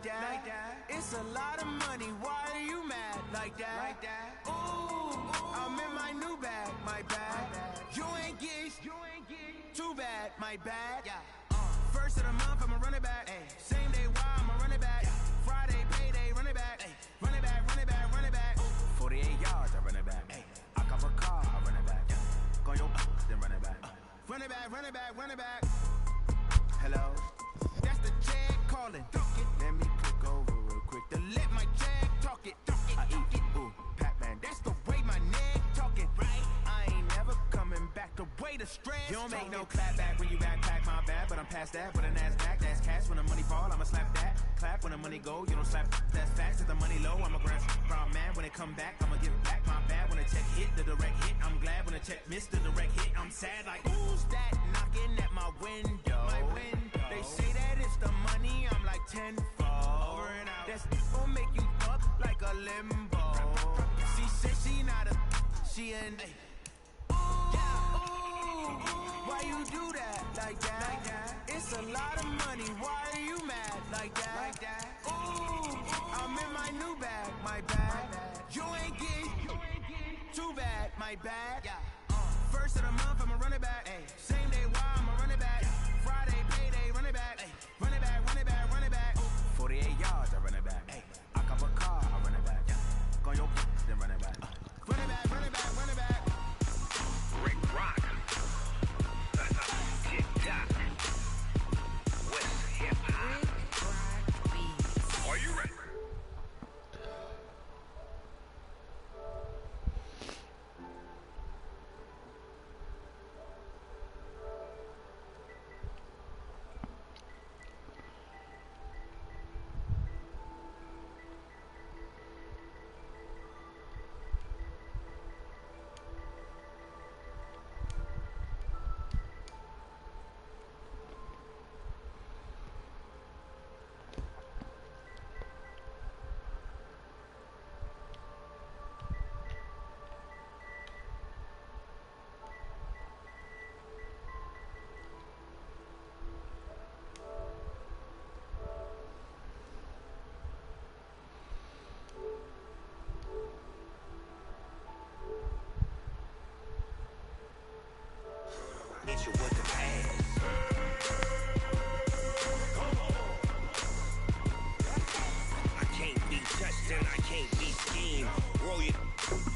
that. It's a lot of money, why are you mad like that? Ooh, I'm in my new bag, my bad. You ain't getting too bad, my bad. First of the month, I'ma run it back. Same day, why I'ma run it back. Friday, payday, run it back. Run it back, run it back, run it back. 48 yards, I run it back. I cop a car, I run it back. Go your then run it back. Run it back, run it back, run it back. Hello? That's the jag calling. Let me click over real quick to let my jag talk it. I eat it, ooh, Pac-Man. That's the way my neck talking. Right? I ain't never coming back. The way the stress. You don't make no clap back when you backpack, my bad. But I'm past that with a NASDAQ. That's cash when the money fall. I'ma slap that. Clap when the money go. You don't slap. That's facts. If the money low, I'ma grab from man. When it come back, I'ma give back my bad. When the check hit, the direct hit. I'm glad when the check missed the direct hit. I'm sad like who's that knocking at my window? My window. They say that it's the money. I'm like tenfold. Over and out. That's gon' make you fuck like a limbo. She said she not a. She an. Why you do that like that? It's a lot of money. Why are you mad like that? Ooh, I'm in my new bag, my bad. You ain't getting too bad, my bad. First of the month, I'ma run it back. Same day, why I'ma run it back. Friday, payday, run it back. Run it back, run it back, run it back. 48 yards, I run it back. I cop a car, I run it back. Go your then run it back. Run it back, run it back, run it back. Rick Rock. TikTok. West Hip Hop. Are you ready? Hit you with the pass. I can't be touched and I can't be schemed. Roll it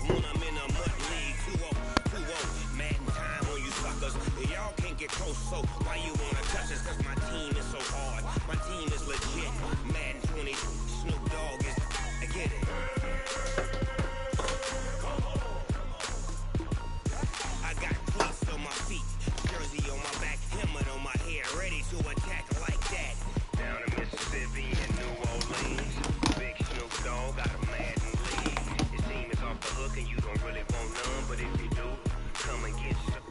when I'm in a mud league. 2-0, Madden time on you suckers. Y'all can't get close, so why you wanna touch us? Cause my team is so hard. My team is legit. Madden 20, Snoop Dogg is. I get it. I got cleats on my feet. Jersey on my back, helmet on my head, ready to attack like that. Down in Mississippi and New Orleans, Big Snoop Dogg got a Madden league. Your team is off the hook and you don't really want none, but if you do, come and get some.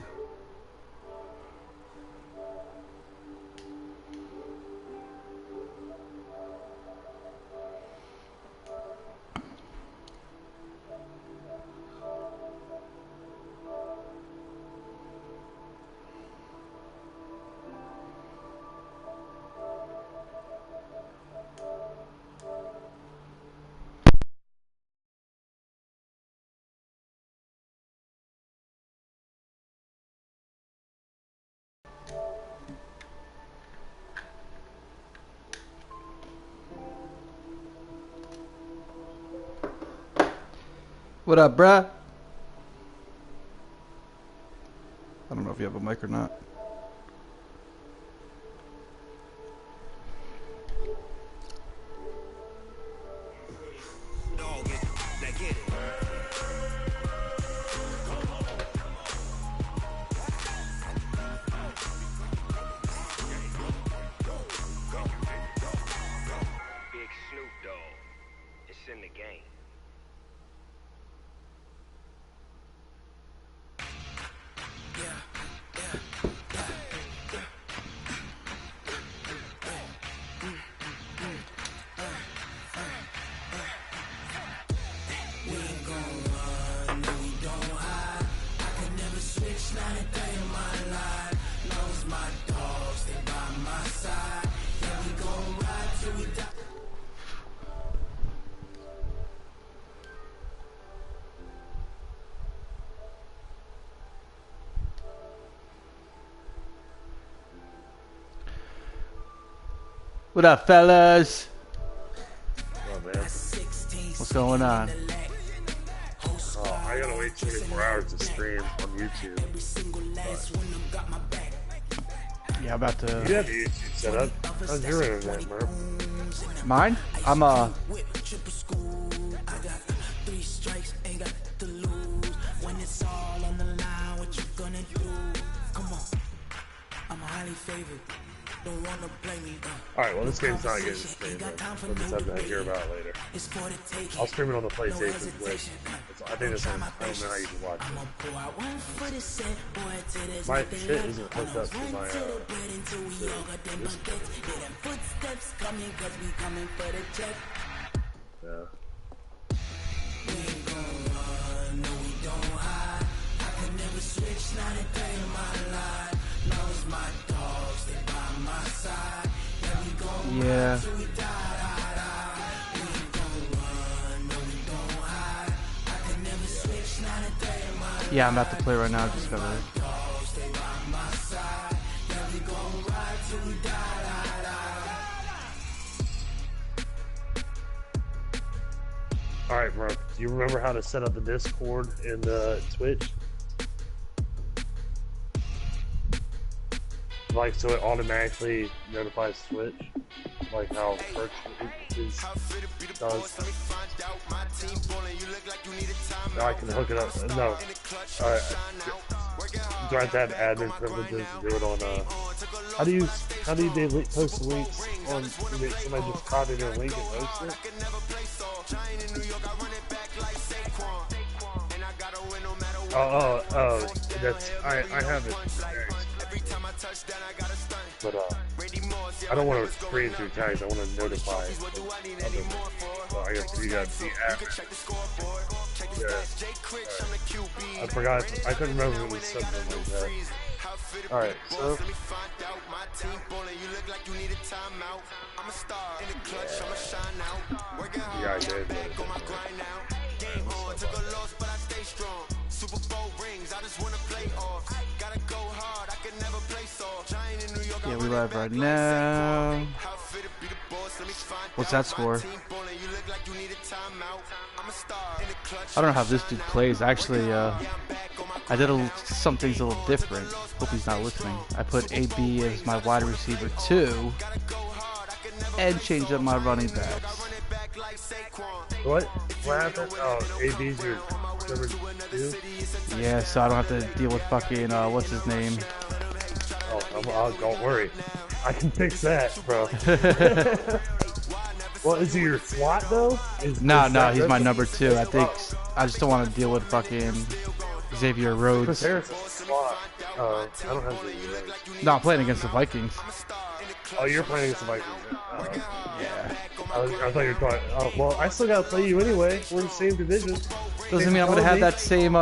What up, bruh? I don't know if you have a mic or not. Big Snoop Dogg, it's in the game. What up, fellas? Oh, man. What's going on? Oh, I gotta wait 24 hours to stream on YouTube. Yeah, I'm about to. You have your YouTube set up. How's your internet, Murph? Mine? I'm Alright, well, this game's not getting streamed. We'll just have to hear about it later. I'll stream it on the PlayStation Twitch. I think it's on. I don't know how you can watch it. My shit isn't hooked up to my yeah. yeah. Yeah, I'm about to play right now. Just got it. Alright, bro. Do you remember how to set up the Discord in the Twitch? Like, so it automatically notifies Twitch? Like how Perch does? No, I can hook it up. No. Alright. Do I have to have admin privileges to do it on, how do you post links on, somebody just copied a link and post it? Oh, that's, I have it. But, I don't want to screen through tags, I want to notify other people. So I guess you got the app. Yeah. I forgot, I couldn't remember if it was something like that. Alright, so. Yeah, I did. Yeah, we live right now. What's that score? I don't know how this dude plays. Actually, I did some things a little different. Hope he's not listening. I put AB as my wide receiver 2 and changed up my running backs. What happened? Oh, AB's your number 2? Yeah, so I don't have to deal with fucking, what's his name? Oh, don't worry. I can fix that, bro. Well, is he your slot, though? No, he's my number 2. I think I just don't want to deal with fucking Xavier Rhodes. Chris Harris is slot. I don't have the... No, I'm playing against the Vikings. Oh, you're playing against the Vikings. Yeah. I thought you were talking... Oh, well, I still gotta play you anyway. We're in the same division. Doesn't mean I'm gonna have that same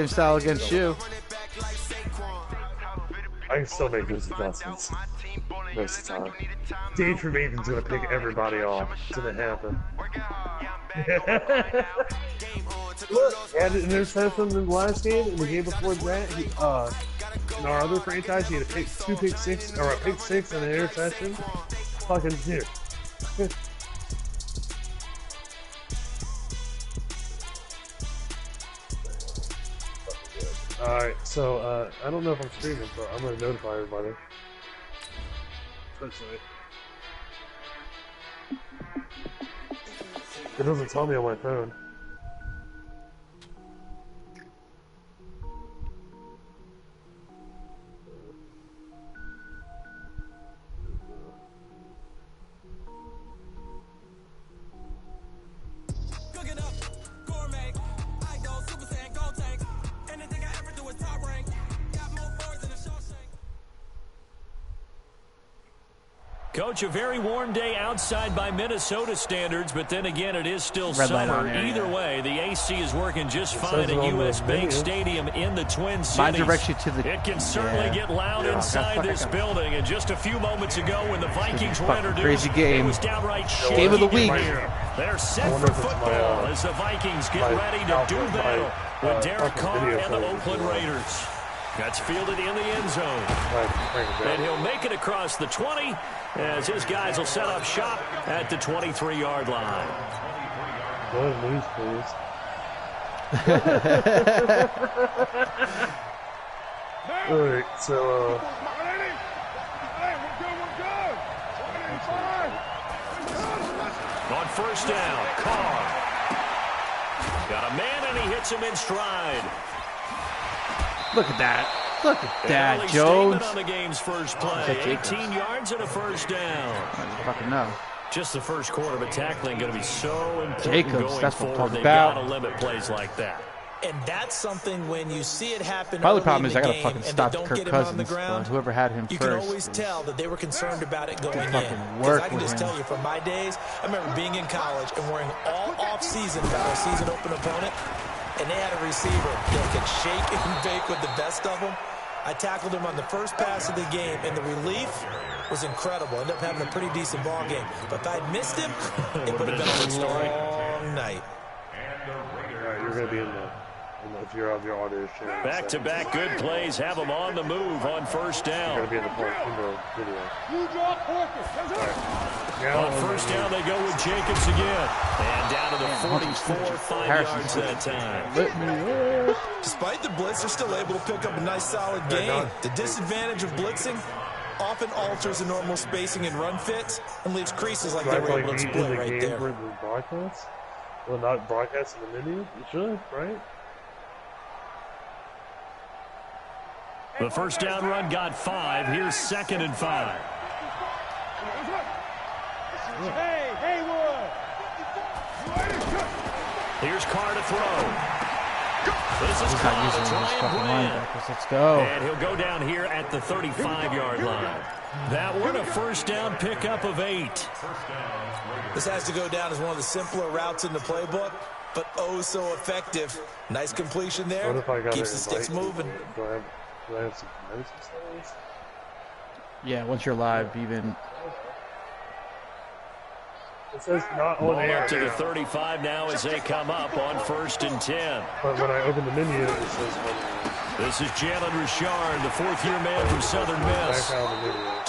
style against you. I can still make those adjustments most of the time. Dave from Aiden's gonna pick everybody off. It's gonna happen. Look, he had an interception in the last game, and the game before that, in our other franchise, he had a pick 6 and an interception. Fucking here. Alright, so, I don't know if I'm streaming, but I'm gonna notify everybody. Especially. It doesn't tell me on my phone. Coach, a very warm day outside by Minnesota standards, but then again, it is still summer. Either way, the AC is working just fine at U.S. Bank Stadium in the Twin Cities. Mine directs you to the... It can certainly get loud inside this building. And just a few moments ago, when the Vikings were introduced, crazy game. it was downright shaking. Game of the week. They're set for football as the Vikings get ready to do battle with Derek Carr and the Oakland Raiders. That's fielded in the end zone. And he'll make it across the 20 as his guys will set up shop at the 23-yard line. Don't lose, please. All right, so on first down, Carr. Got a man, and he hits him in stride. Look at that. Look at that, Jones. On the game's first play, 18 yards and a first down. I don't fucking know. Just the first quarter, but tackling going to be so important Jacobs, going that's forward. what I'm talking They've about. got to limit plays like that. And that's something when you see it happen. Probably the problem is I got gotta fucking stop Kirk Cousins, but whoever had him you first. You can always tell that they were concerned about it going in. Because I can just tell you from my days, I remember being in college and worrying all off-season about our season open opponent, and they had a receiver that could shake and bake with the best of them. I tackled him on the first pass of the game, and the relief was incredible. Ended up having a pretty decent ball game. But if I'd missed him, it would have been a long night. Alright, you're going to be in the, if you're on your audio share. Back-to-back good plays have them on the move on first down. You're going to be in the video. On first down, they go with Jacobs again. And down to the 44, 5 yards that time. Despite the blitz, they're still able to pick up a nice, solid gain. The disadvantage of blitzing often alters the normal spacing and run fits and leaves creases like they were able to exploit right there. For the broadcast? Well, not broadcast in the menu? You should, right? The first down run got 5. Here's 2nd and 5. Hey, Haywood! Here's Carr to throw. This is not using these fucking linebackers. Let's go. And he'll go down here at the 35-yard line. That one a first down pickup of 8. This has to go down as one of the simpler routes in the playbook, but oh so effective. Nice completion there. Keeps the sticks moving. Do I have some notes and stuff? Yeah, once you're live, even. It says not on air. Up to the 35 now as they come up on 1st and 10. But when I open the menu, it says this is Jalen Richard, the 4th-year man from Southern Miss.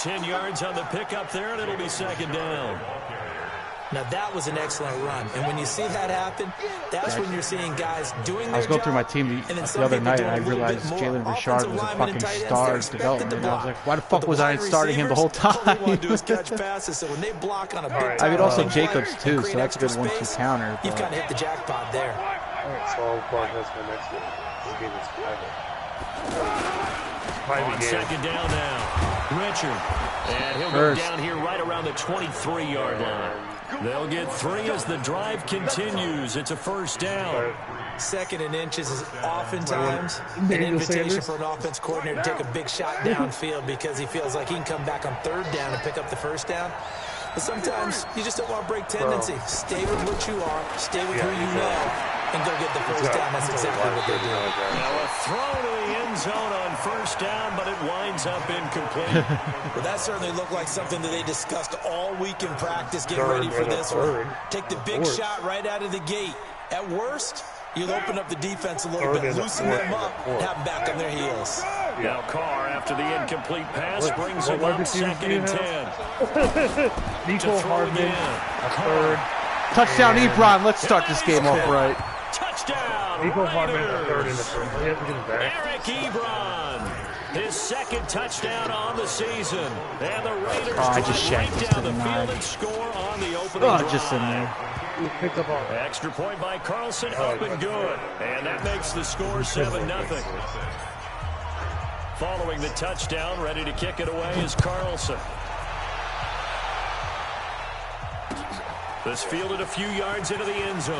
10 yards on the pickup there, and it'll be 2nd down. Now, that was an excellent run. And when you see that happen, that's when you're seeing guys doing their job. I was going through my team the other night, and I realized Jalen Richard was a fucking star development. I was like, why the fuck was I starting him the whole time? All they want to do is catch passes, so when they block on a big I mean, also Jacobs, too, so that's a good 1-2 counter. You've kind of hit the jackpot there. All right, so I'll broadcast my next one. This game is private. On 2nd down now, Richard. And he'll go down here right around the 23-yard line. They'll get 3 as the drive continues. It's a first down. 2nd and inches is oftentimes an invitation for an offense coordinator to take a big shot downfield because he feels like he can come back on 3rd down and pick up the first down. But sometimes you just don't want to break tendency. Stay with what you are, stay with who you know, and go get the first down. That's exactly what they're doing. Now a throw to the end zone on first down, but it winds up incomplete. Well, that certainly looked like something that they discussed all week in practice, getting ready for this one. Take the big shot right out of the gate. At worst, you'll open up the defense a little bit, loosen them up, and have them back on their heels. Now Carr, after the incomplete pass, brings him up 2nd and 10. Nicole Hardman, a 3rd. Touchdown, Ebron. Let's start this game off right. Touchdown, Nicole Hardman, a 3rd and a 3rd. He has to get him back. Eric Ebron, his 2nd touchdown on the season. And the Raiders I just shanked right this down to the the field 9. and score on the opening drive. Just in there. Picked up on Extra point by Carlson, up and good. And that makes the score 7-0. Following the touchdown, ready to kick it away is Carlson. This fielded a few yards into the end zone.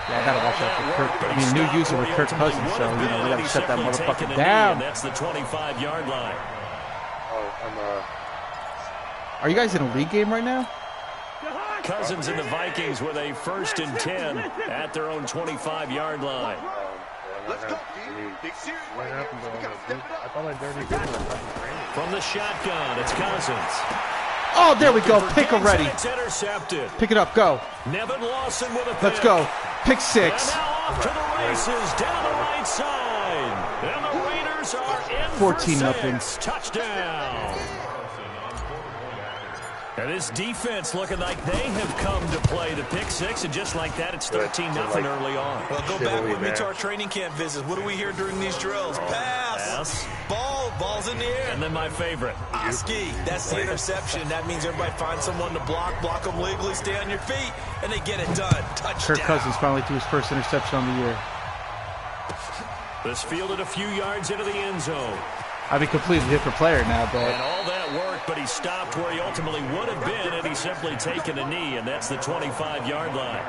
Yeah, I gotta watch out for Kirk. I mean, new user with Kirk Cousins, so you know we gotta shut that motherfucker down. That's the 25-yard line. Are you guys in a league game right now? Cousins and the Vikings with a 1st and 10 at their own 25-yard line. Let's go. What happened to him? I thought I dirty did it. From the shotgun, it's Cousins. Oh, there we go. Pick already. It's intercepted. Pick it up. Go. Nevin Lawson with a pick. Let's go. Pick 6. And now off to the races down the right side. And the Raiders are in 14-0. Touchdown. And this defense looking like they have come to play the pick six, and just like that, it's 13-0 early on. Well, go back with me to our training camp visits. What do we hear during these drills? Pass. Ball's in the air. And then my favorite. Oski. That's the interception. That means everybody finds someone to block them legally, stay on your feet, and they get it done. Touchdown. Kirk Cousins finally threw his first interception on the year. This fielded a few yards into the end zone. I'd be a completely different player now, but... And all that work, but he stopped where he ultimately would have been had he simply taken a knee, and that's the 25-yard line.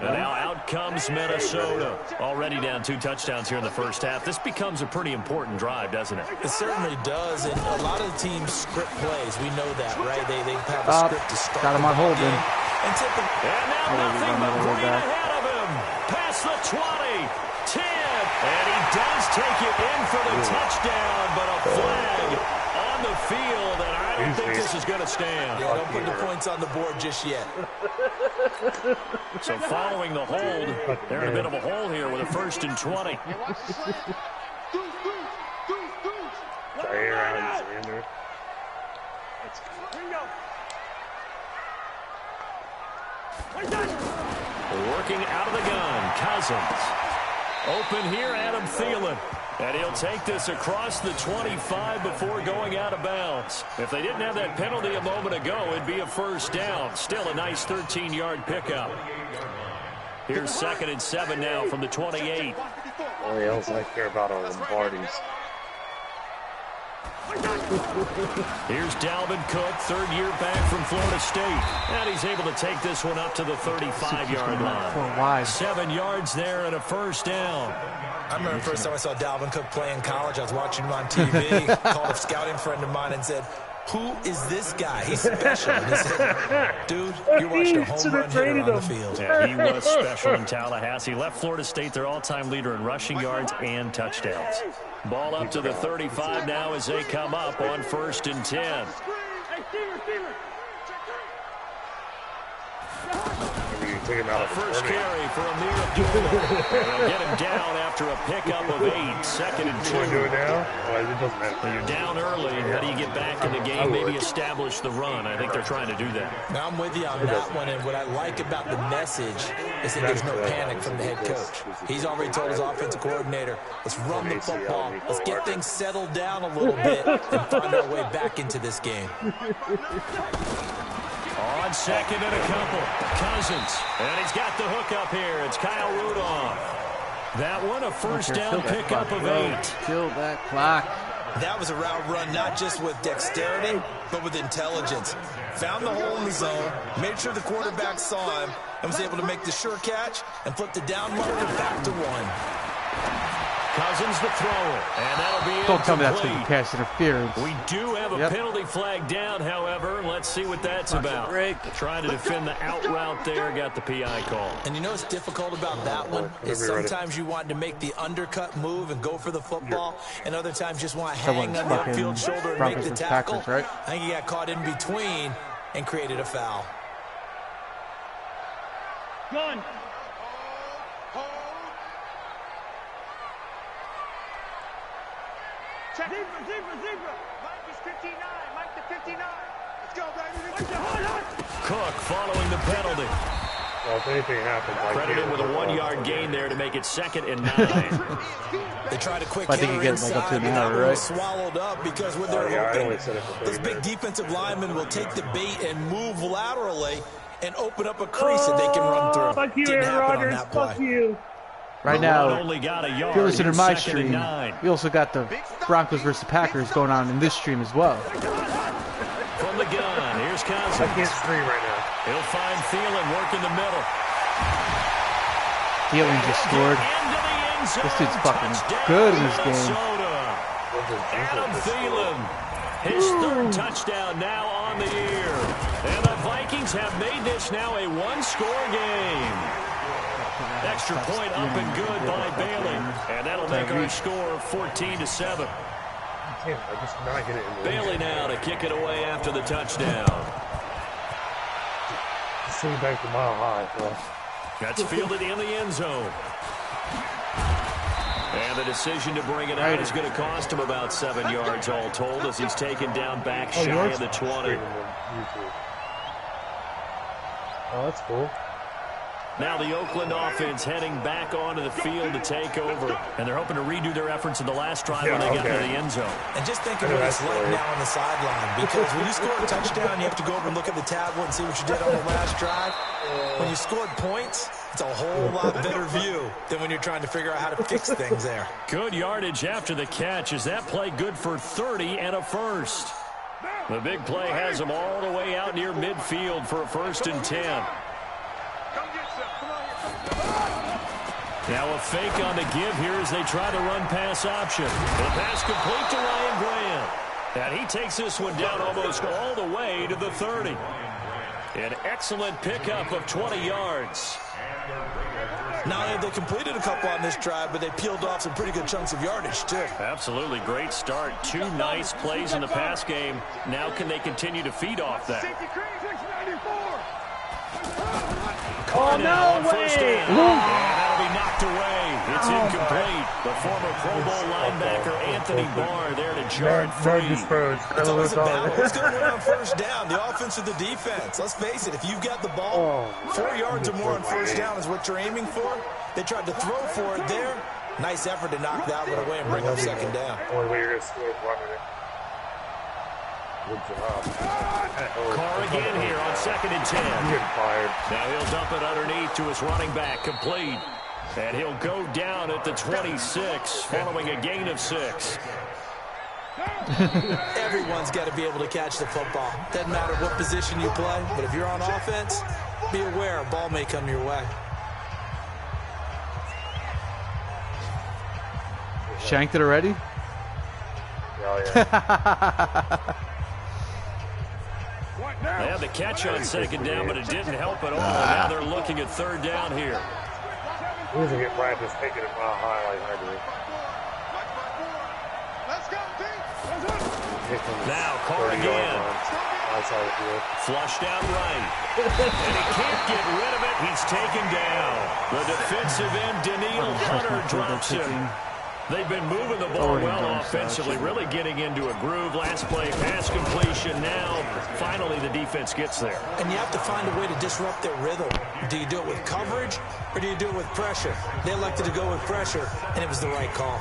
And now out comes Minnesota. Already down 2 touchdowns here in the first half. This becomes a pretty important drive, doesn't it? It certainly does, and a lot of the teams script plays. We know that, right? They have a script to start. Got him on hold, then. And now nothing but green ahead of him. Past the 20, 10, and he does take it in for the touchdown, but a flag on the field, and I don't think this is going to stand. Yeah, don't put the points on the board just yet. So following the hold, they're in a bit of a hole here with a 1st and 20. Working out of the gun, Cousins. Open here, Adam Thielen. And he'll take this across the 25 before going out of bounds. If they didn't have that penalty a moment ago, it'd be a 1st down. Still a nice 13-yard pickup. Here's 2nd and 7 now from the 28. Only else I care about are Lombardi's. Here's Dalvin Cook, 3rd year back from Florida State. And he's able to take this one up to the 35-yard line. 7 yards there and a 1st down. I remember the first time I saw Dalvin Cook play in college. I was watching him on TV. Called a scouting friend of mine and said, "Who is this guy? He's special." And he said, "Dude, you're watching a home run hitter on the field." Yeah, he was special in Tallahassee. Left Florida State their all-time leader in rushing yards and touchdowns. Ball up to the 35 now as they come up on 1st and 10. First carry for Amir Abdullah. They'll get him down after a pickup of 8. 2nd and 2. You're down early. How do you get back in the game? Maybe establish the run. I think they're trying to do that. Now I'm with you on that one, and what I like about the message is that there's no panic from the head coach. He's already told his offensive coordinator, let's run the football. Let's get things settled down a little bit and find our way back into this game. On 2nd and a couple. Cousins. And he's got the hook up here. It's Kyle Rudolph. That one, a 1st down pickup of 8. Kill that clock. That was a route run not just with dexterity, but with intelligence. Found the hole in the zone, made sure the quarterback saw him, and was able to make the sure catch and flip the down marker back to 1. Cousins the thrower, and that'll be Don't tell me that's going to be pass interference. We do have a penalty flag down, however. Let's see what that's about. Trying to defend the out route there, got the PI call. And you know what's difficult about that one is sometimes you want to make the undercut move and go for the football, and other times just want to hang on the field shoulder and make the tackle. Packers, right? I think he got caught in between and created a foul. Gun. Zebra. Mike is 59. Mike to 59. Let's go, baby. Cook following the penalty. Well, if anything happens, credited with a 1-yard gain there to make it 2nd and 9. They tried a quick I think you get like up to an hour, right? Swallowed up because when they're hoping this big defensive lineman will take the bait and move laterally and open up a crease that they can run through. Fuck you, Didn't happen Rodgers. on that play. Fuck you. Right now, only got a yard. if you listen to my 2nd stream, and 9. we also got the Broncos versus Packers going on in this stream as well. From the gun, here's Cousins. I can't stream right now. He'll find Thielen, work in the middle. Thielen just scored. This dude's fucking good in this game. Adam Thielen, his 3rd touchdown now on the year. And the Vikings have made this now a 1-score game. Extra point up and good by Bailey. And that'll make our score 14-7. I just not get it in the Bailey now to kick it away after the touchdown. swing back to Mile High. So. That's fielded in the end zone. And the decision to bring it out is going to cost him about 7 yards all told as he's taken down back shy of the 20. Oh, that's cool. Now the Oakland offense heading back onto the field to take over. And they're hoping to redo their efforts in the last drive when they got to the end zone. And just think of what it's like now on the sideline. Because when you score a touchdown, you have to go over and look at the tablet and see what you did on the last drive. When you scored points, it's a whole lot better view than when you're trying to figure out how to fix things there. Good yardage after the catch. Is that play good for 30 and a first? The big play has them all the way out near midfield for a 1st and 10. Now a fake on the give here as they try to run pass option. The pass complete to Ryan Graham. And he takes this one down almost all the way to the 30. An excellent pickup of 20 yards. Now they completed a couple on this drive, but they peeled off some pretty good chunks of yardage, too. Absolutely great start. 2 nice plays in the pass game. Now can they continue to feed off that? Oh, no way! And that'll be knocked away. It's incomplete. The former Pro Bowl linebacker Anthony Barr there to jar it free. It's always a battle. Who's going to win on 1st down? The offense or the defense? Let's face it, if you've got the ball, 4 yards or more on 1st down is what you're aiming for. They tried to throw for it there. Nice effort to knock that one away and bring up 2nd down. Only way you're going to score is running it. Good job. Carr again here on 2nd and 10. He's getting fired. Now he'll dump it underneath to his running back, complete. And he'll go down at the 26, following a gain of 6. Everyone's got to be able to catch the football. Doesn't matter what position you play, but if you're on offense, be aware a ball may come your way. Shanked it already? Oh, yeah. They had the catch on 2nd down, but it didn't help at all. And now they're looking at 3rd down here. He doesn't get practice taking it Mile High like I do. Now Carr again. Flushed out right. And he can't get rid of it. He's taken down. The defensive end, Daniil Hunter, drops him. They've been moving the ball well offensively, really getting into a groove. Last play, pass completion. Now, finally, the defense gets there. And you have to find a way to disrupt their rhythm. Do you do it with coverage, or do you do it with pressure? They elected to go with pressure, and it was the right call.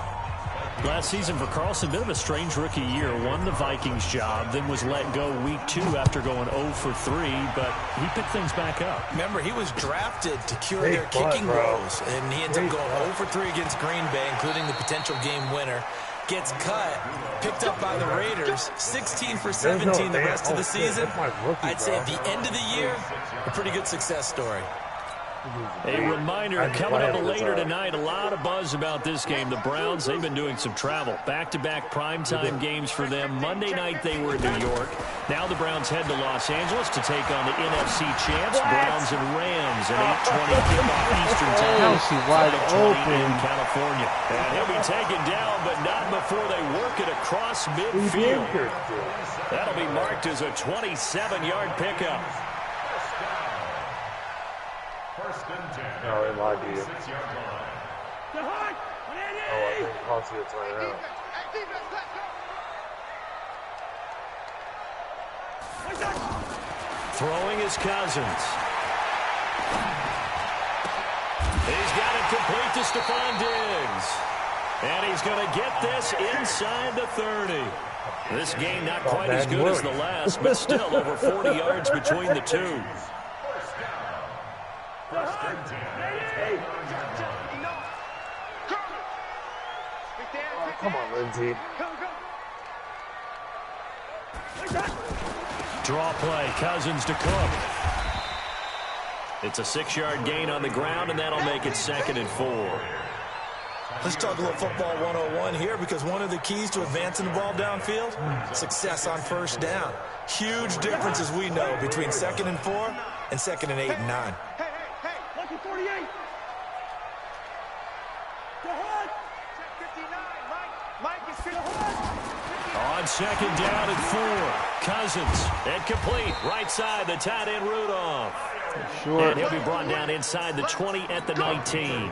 Last season for Carlson, bit of a strange rookie year. Won the Vikings job, then was let go week 2 after going 0 for 3, but he picked things back up. Remember, he was drafted to cure their kicking woes, and he ends up going 0 for 3 against Green Bay, including the potential game winner. Gets cut, picked up by the Raiders, 16 for 17 the rest of the season. I'd say at the end of the year, a pretty good success story. A reminder, coming up later tonight, a lot of buzz about this game. The Browns, they've been doing some travel. Back-to-back primetime games for them. Monday night, they were in New York. Now the Browns head to Los Angeles to take on the NFC champs, Browns and Rams, an 8:20 kickoff Eastern time. Now she's wide open. In California. And he'll be taken down, but not before they work it across midfield. That'll be marked as a 27-yard pickup. No, it lied to you. Oh, I think Ponce gets right out. Throwing his Cousins. He's got it complete to Stephon Diggs. And he's going to get this inside the 30. This game not quite as good as the last, but still over 40 yards between the two. Come on, Lindsay. Draw play, Cousins to Cook. It's a 6-yard gain on the ground, and that'll make it 2nd and 4. Let's talk a little football 101 here, because one of the keys to advancing the ball downfield, success on 1st down. Huge difference, as we know, between 2nd and 4 and 2nd and 8 and 9. Lucky 48. Go ahead. Check 59. Mike is 59. On 2nd down and 4. Cousins, and complete. Right side, the tight end Rudolph. Sure. And he'll be brought down inside the 20 at the 19.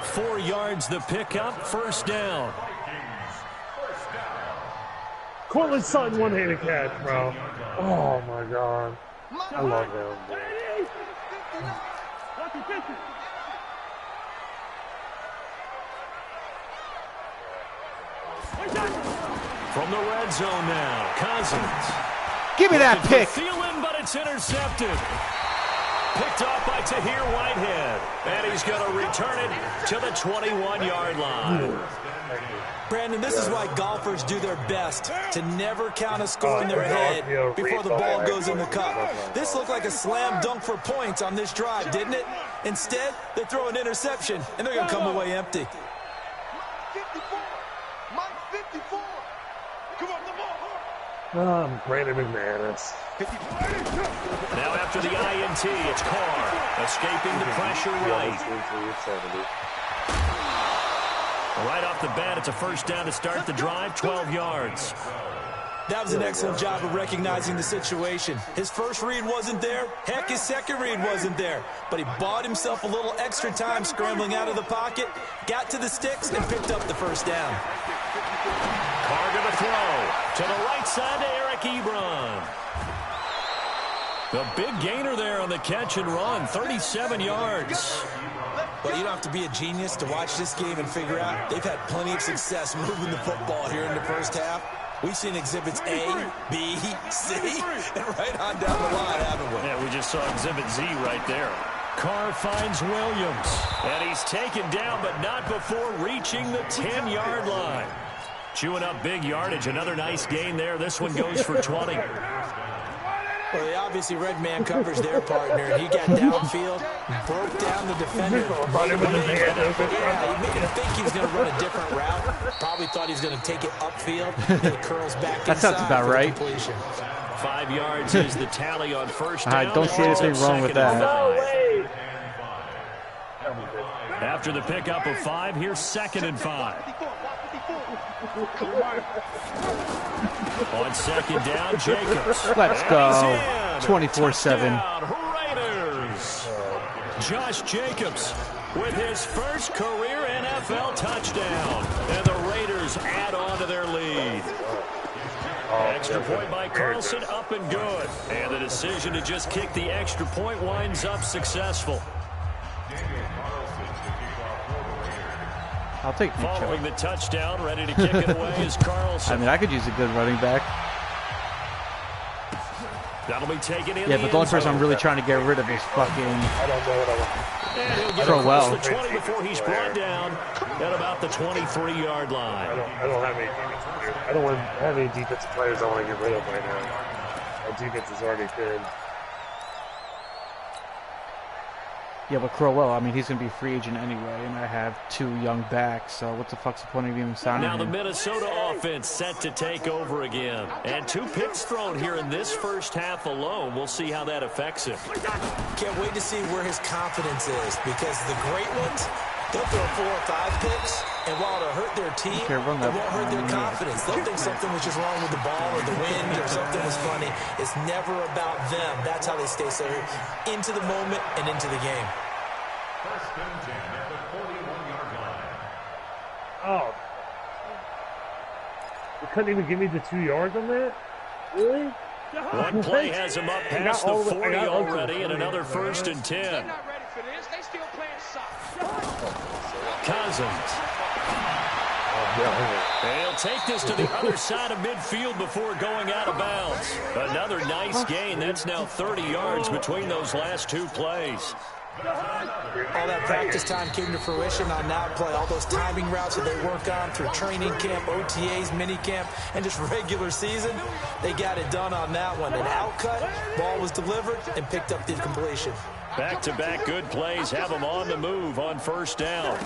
4 yards the pickup, first down. Cortland Sutton one-handed catch, bro. Oh my God. I love him. From the red zone now, Cousins. Give me that pick. Thielen, but it's intercepted. Picked off by Tahir Whitehead. And he's going to return it to the 21-yard line. Brandon, this is why golfers do their best to never count a score in their head before the ball goes in the cup. This looked like a slam dunk for points on this drive, didn't it? Instead, they throw an interception, and they're going to come away empty. 54. Mike 54. Come on, the ball. Brandon McManus. Now after the INT, it's Carr escaping the pressure right. Right off the bat, it's a first down to start the drive, 12 yards. That was an excellent job of recognizing the situation. His first read wasn't there. Heck, his second read wasn't there. But he bought himself a little extra time scrambling out of the pocket, got to the sticks, and picked up the first down. Carr going to throw to the right side to Eric Ebron. The big gainer there on the catch and run, 37 yards. Well, you don't have to be a genius to watch this game and figure out they've had plenty of success moving the football here in the first half. We've seen exhibits A, B, C, and right on down the line, haven't we? Yeah, we just saw exhibit Z right there. Carr finds Williams, and he's taken down, but not before reaching the 10-yard line. Chewing up big yardage, another nice gain there. This one goes for 20. Well, they obviously read man coverage their partner. He got downfield, broke down the defender. Yeah, he made him think he was going to run a different route. Probably thought he was going to take it upfield, and it curls back that sounds about right. 5 yards is the tally on first down. I don't see anything wrong with that. After the pickup of 5, here's 2nd and 5. On 2nd down, Jacobs. Let's go. 24-7. Raiders. Josh Jacobs with his first career NFL touchdown. And the Raiders add on to their lead. Extra point by Carlson, up and good. And the decision to just kick the extra point winds up successful. I'll take Nick Following the touchdown, ready to kick it away is Carlson. I mean, I could use a good running back. That'll be taken in. Yeah, but the only person I'm really trying to get rid of is fucking I don't know what I want. Crowell. The 20 before he's brought down at about the 23-yard line. I don't have any defensive players. I don't have any defensive players I want to get rid of right now. Our defense is already thin. Yeah, but Crowell, I mean, he's going to be a free agent anyway, and I have 2 young backs, so what the fuck's the point of even signing him? Now the Minnesota offense set to take over again. And 2 picks thrown here in this first half alone. We'll see how that affects him. Can't wait to see where his confidence is, because the great ones, they'll throw 4 or 5 picks, and while it'll hurt their team, it won't hurt their confidence. They'll think something was just wrong with the ball or the wind or something was funny. It's never about them. That's how they stay so into the moment and into the game. Oh. You couldn't even give me the 2 yards on that? Really? One play has him up past the 40 already, and another 1st and 10. They're not ready for this. They still playing soccer. Cousins. And he'll take this to the other side of midfield before going out of bounds. Another nice gain. That's now 30 yards between those last 2 plays. All that practice time came to fruition on that play. All those timing routes that they work on through training camp, OTAs, minicamp, and just regular season, they got it done on that one. An outcut, ball was delivered, and picked up the completion. Back-to-back good plays have them on the move on first down.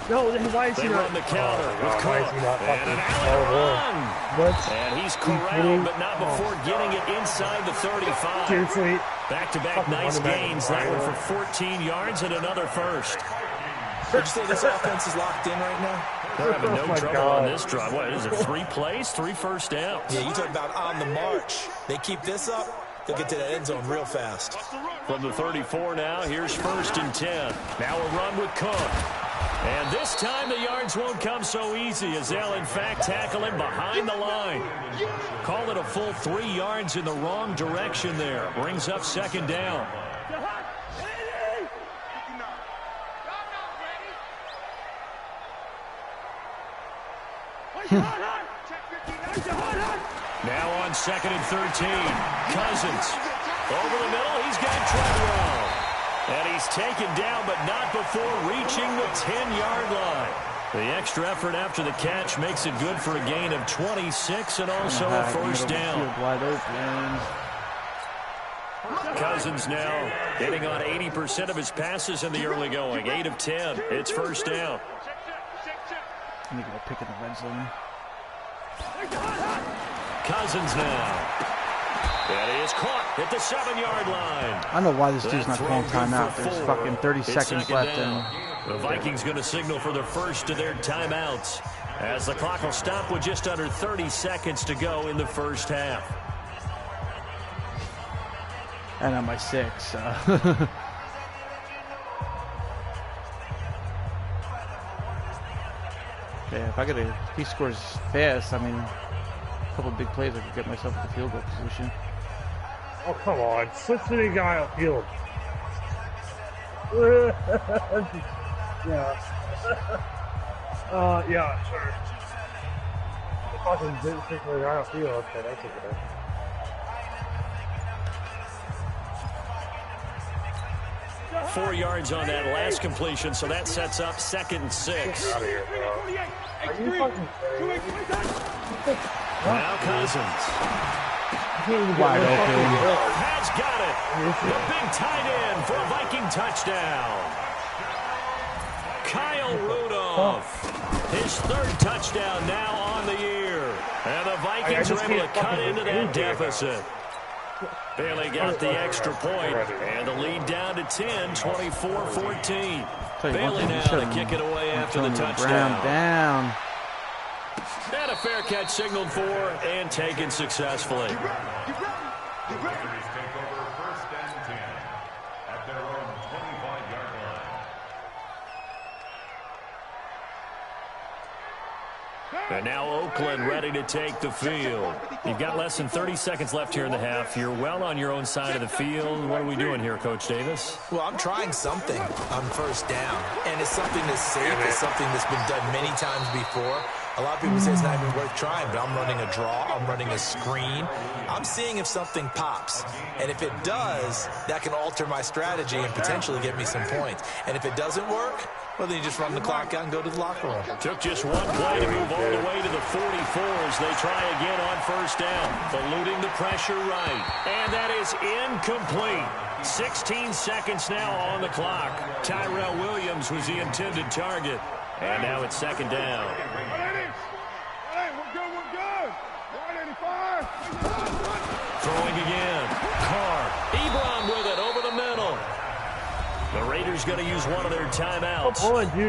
No, why is he They not? run the counter with why Cook. is he not And an fucking alley run? run. What? And he's corralled, but not before getting it inside the 35. Seriously? Back-to-back nice gains. That one for 14 yards and another first. Would you say this offense is locked in right now? They're having no trouble God. on this drive. What is it, 3 plays, 3 first downs? Yeah, you talk about on the march. They keep this up, He'll get to that end zone real fast. From the 34 now, here's 1st and 10. Now a run with Cook. And this time the yards won't come so easy as they'll, in fact, tackle him behind the line. Call it a full 3 yards in the wrong direction there. Brings up 2nd down. Now on 2nd and 13. Cousins. Over the middle, he's got Treadwell. And he's taken down, but not before reaching the 10-yard line. The extra effort after the catch makes it good for a gain of 26 and also a 1st down. Wide open. Cousins now hitting on 80% of his passes in the early going. 8 of 10. It's 1st down. I think he'll pick in the red zone. Cousins now. And he is caught at the 7-yard line. I don't know why this dude's not calling timeout. There's fucking 30 seconds left. The Vikings going to signal for the first of their timeouts as the clock will stop with just under 30 seconds to go in the first half. And on my 6. Yeah, if he scores fast, I mean, a couple big plays, I could get myself in the field goal position. Oh, come on. Switch to the guy upfield. Yeah. Yeah, sure. If I can switch to the guy upfield, okay, that's okay. Four yards on that last completion, so that sets up 2nd and 6. Get out of here, bro. Are you fucking serious? Now Cousins. Wide open. Has got it. The big tight end for a Viking touchdown. Kyle Rudolph. His 3rd touchdown now on the year. And the Vikings are able to cut into that deficit. Bailey got the extra point, and the lead down to 10, 24-14. Bailey now to kick it away after the touchdown. Down. And a fair catch signaled for and taken successfully. And now Oakland ready to take the field. You've got less than 30 seconds left here in the half. You're well on your own side of the field. What are we doing here, Coach Davis? Well, I'm trying something on 1st down. And it's something that's safe. It's something that's been done many times before. A lot of people say it's not even worth trying, but I'm running a draw. I'm running a screen. I'm seeing if something pops. And if it does, that can alter my strategy and potentially get me some points. And if it doesn't work, well, then you just run the clock out and go to the locker room. Took just one play to move all the way to the 44 as they try again on 1st down. Eluding the pressure right. And that is incomplete. 16 seconds now on the clock. Tyrell Williams was the intended target. And now it's 2nd down. Hey, we're good, we're good. 185. Throwing again. Carr. Ebron with it over the middle. The Raiders going to use one of their timeouts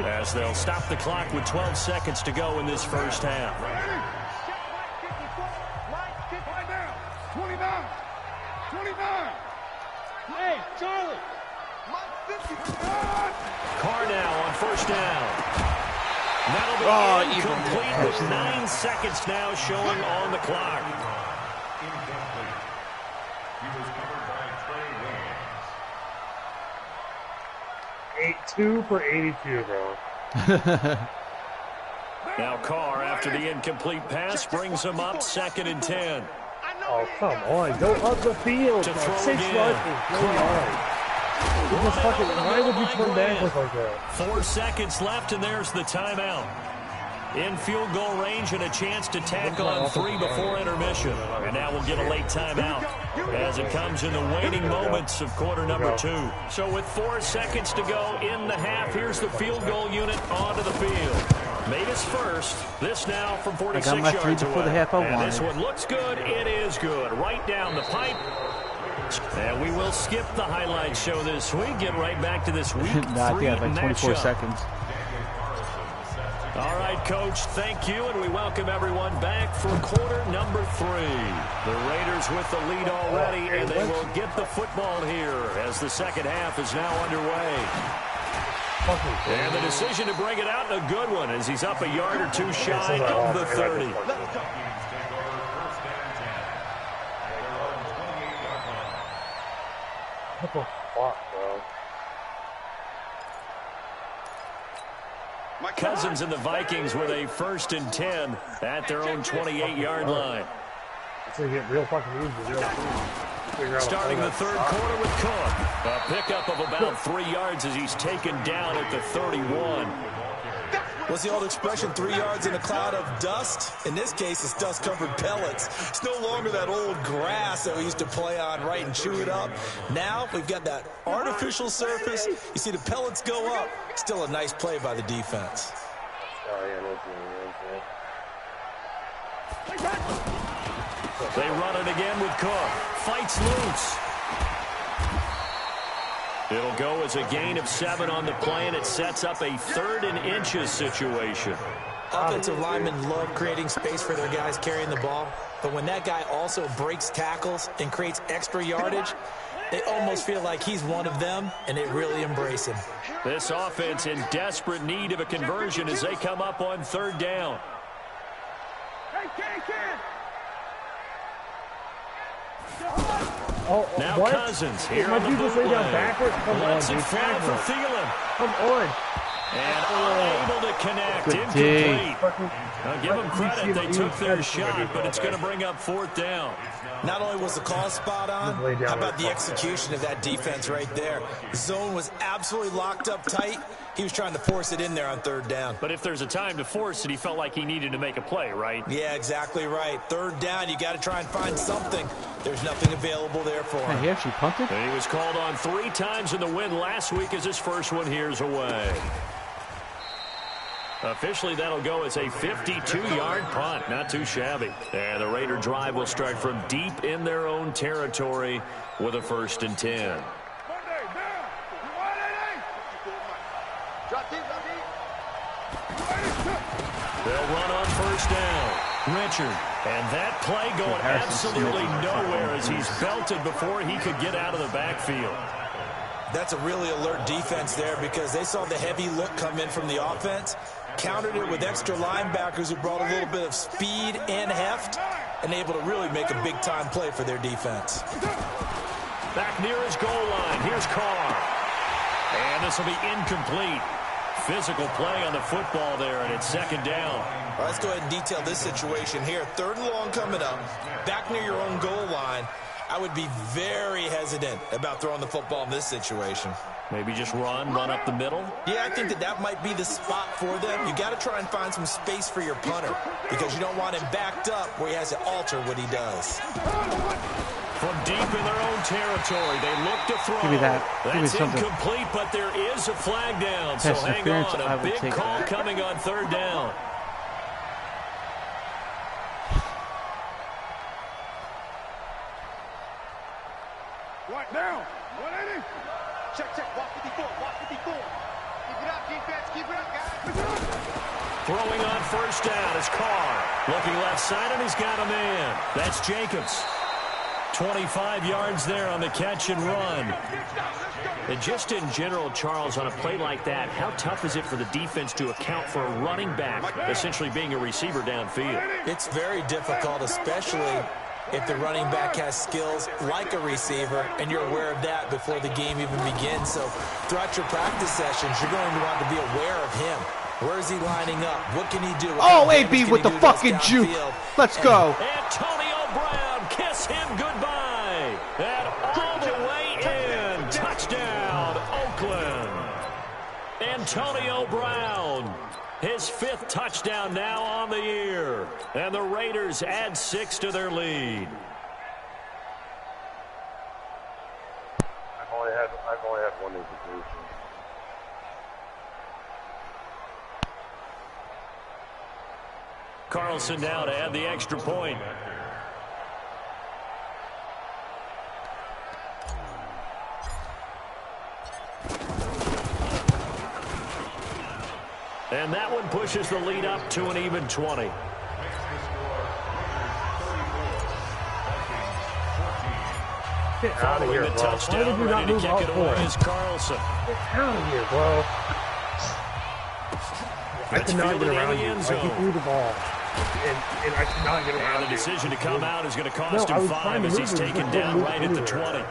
as they'll stop the clock with 12 seconds to go in this first half. 29. 29. Hey, Charlie. Carr now on 1st down. That'll be incomplete with 9 seconds now showing on the clock. 2 for 82, bro. Now Carr, after the incomplete pass, brings him up 2nd and 10. Oh, come on. Go up the field. To throw 6 again. yards. Why would you turn backwards like that? 4 seconds left, and there's the timeout. In field goal range and a chance to tack on 3 before intermission. And now we'll get a late timeout as it comes in the waning moments of quarter number 2. So with 4 seconds to go in the half, here's the field goal unit onto the field. Made his first. This now from 46 I got my 3 yards before away. the half I And wanted. this one looks good. It is good. Right down the pipe. And we will skip the highlight show this week. Get right back to this week 3 like 24 matchup. seconds. All right, right, Coach. Thank you, and we welcome everyone back for quarter number 3. The Raiders with the lead already, and they will get the football here as the second half is now underway. And the decision to bring it out, a good one, as he's up a yard or two shy of the 30. What the fuck, bro? Cousins and the Vikings with a 1st and 10 at their own 28-yard line. It's going to get real fucking easy. Starting the third quarter with Cook. A pickup of about 3 yards as he's taken down at the 31. What's the old expression, 3 yards in a cloud of dust? In this case, it's dust-covered pellets. It's no longer that old grass that we used to play on, right, and chew it up. Now we've got that artificial surface. You see the pellets go up. Still a nice play by the defense. They run it again with Cook. Fights loose. It'll go as a gain of 7 on the play, and it sets up a 3rd and inches situation. Offensive linemen love creating space for their guys carrying the ball, but when that guy also breaks tackles and creates extra yardage, they almost feel like he's one of them, and they really embrace him. This offense in desperate need of a conversion as they come up on 3rd down. Now what? Cousins here My on the people say down bootleg. backwards. Come Let's on, it dude. fly for Thielen. Come on. And unable to connect. Good Incomplete. Now give them credit. They took their shot, but it's going to bring up 4th down. Not only was the call spot on, how about the execution of that defense right there? The zone was absolutely locked up tight. He was trying to force it in there on 3rd down. But if there's a time to force it, he felt like he needed to make a play, right? Yeah, exactly right. 3rd down, you got to try and find something. There's nothing available there for him. Hey, he actually punted? And he was called on 3 times in the win last week as his first one here's away. Officially, that'll go as a 52-yard punt. Not too shabby. And the Raider drive will start from deep in their own territory with a 1st and 10. They'll run on 1st down. Richard. And that play going absolutely nowhere as he's belted before he could get out of the backfield. That's a really alert defense there because they saw the heavy look come in from the offense, countered it with extra linebackers who brought a little bit of speed and heft, and able to really make a big-time play for their defense. Back near his goal line. Here's Carr. And this will be incomplete. Physical play on the football there, and it's 2nd down. All right, let's go ahead and detail this situation here. 3rd and long coming up, back near your own goal line. I would be very hesitant about throwing the football in this situation. Maybe just run up the middle? Yeah, I think that might be the spot for them. You got to try and find some space for your punter because you don't want him backed up where he has to alter what he does. From deep in their own territory, they look to throw. Give me that. Give me That's something. incomplete, but there is a flag down. So Pass hang interference, on. I A will big take call that. coming on 3rd down. Right now. 180. Check, check. Walk 54. Walk 54. Keep it up, defense. Keep it up, guys. Throwing on 1st down is Carr. Looking left side, and he's got a man. That's Jacobs. 25 yards there on the catch and run. And just in general, Charles, on a play like that, how tough is it for the defense to account for a running back essentially being a receiver downfield? It's very difficult, especially if the running back has skills like a receiver, and you're aware of that before the game even begins. So throughout your practice sessions, you're going to want to be aware of him. Where is he lining up? What can he do? Oh, AB with the fucking juke. Let's go. Antonio Brown, kiss him goodbye. And all the way in. Touchdown, Oakland. Antonio Brown, his 5th touchdown now on the year. And the Raiders add 6 to their lead. I've only had one institution. Carlson now to add the extra point. And that one pushes the lead up to an even 20. Get out of here, bro. Why did you not move up for it? Carlson. Get out of here, bro. I cannot get around you. Like, he threw the ball, and I cannot get around you. The decision to come out is going to cost him 5 as he's taken down right at the 20.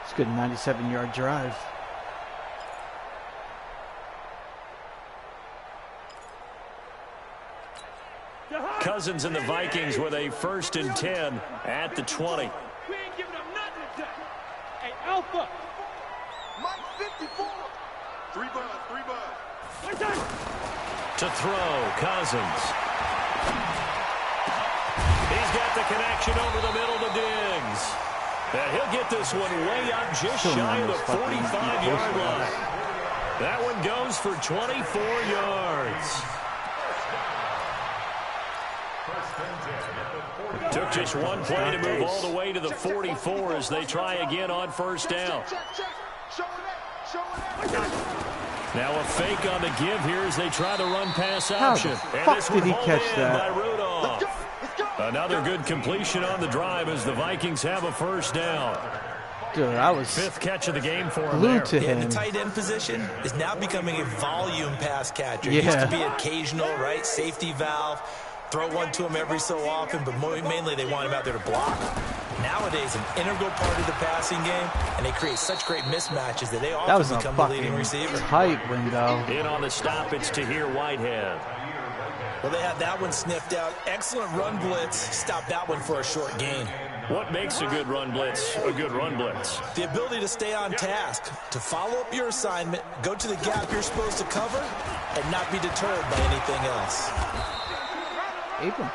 It's a good 97-yard drive. Cousins and the Vikings with a 1st and 10 at the 20. We ain't giving up nothing today. Hey, Alpha. Mike 54. 3 buds. To throw, Cousins. He's got the connection over the middle to Diggs. And he'll get this one way up just shy of the 45-yard line. That one goes for 24 yards. Took just one play to move all the way to the 44 as they try again on 1st down. Now a fake on the give here as they try to run pass option. How the fuck did he catch that? By Rudolph. Another good completion on the drive as the Vikings have a 1st down. Dude, that was 5th catch of the game for him. Glued to him. The tight end position is now becoming a volume pass catcher. It used to be occasional, right? Safety valve. Throw one to him every so often, but mainly they want him out there to block. Nowadays, an integral part of the passing game, and they create such great mismatches that they often become the leading receiver. Tight window. In on the stop, it's Tahir Whitehead. Well, they had that one sniffed out. Excellent run blitz. Stop that one for a short gain. What makes a good run blitz a good run blitz? The ability to stay on task, to follow up your assignment, go to the gap you're supposed to cover, and not be deterred by anything else.